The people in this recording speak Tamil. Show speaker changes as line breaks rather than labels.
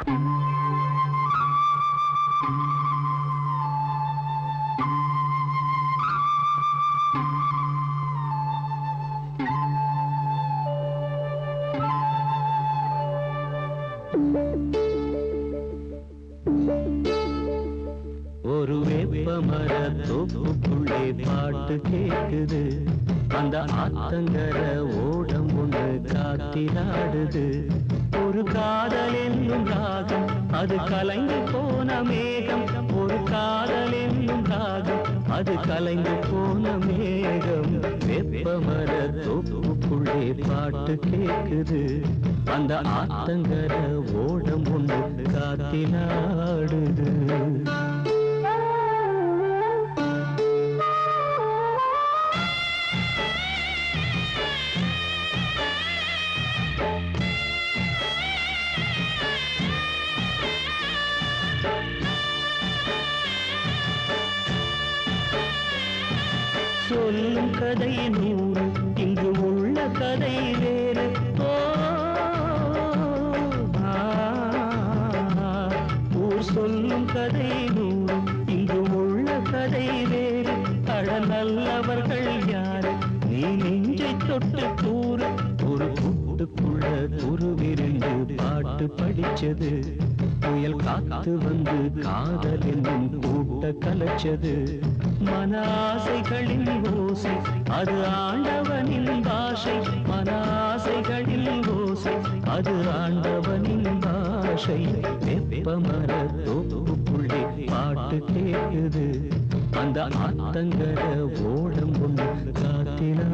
ஒரு வேப்பமர தோப்புக்குள்ளே பாட்டு கேக்குது, அந்த ஆத்தங்கர ஓடம் ஒன்று காத்திராடுது. ஒரு காதல் என்னும் ராகம் அது கலைந்து போன மேகம், ஒரு காதல் என்னும் ராகம் அது கலைந்து போன மேகம். வேப்பமர தோப்புக்குள்ளே பாட்டு கேக்குது, அந்த ஆத்தங்கர ஓடம் ஒன்று காத்திராடுது. சொல்லும் கதை நூறு, இங்கு உள்ள கதை வேறு. ஊர் சொல்லும் கதை நூறு, இங்கு உள்ள கதை வேறு. அழ நல்லவர்கள் யாரு, நீ நெஞ்சை தொட்டு கூறு. ஒரு கூட்டுக்குள்ள துருவிருந்து பாட்டு படிச்சது, புயல் காத்து வந்து காதல் என்னும் கூட்ட கலைச்சது. மன ஆசைகளின் ஓசை அது ஆண்டவனின் பாஷை, மன ஆசைகளின் ஓசை அது ஆண்டவனின் பாஷை. வெப்பமர தோப்புக்குள்ளே பாட்டு கேட்குது, அந்த ஆத்தங்கர ஓடம் ஒன்று காத்தினா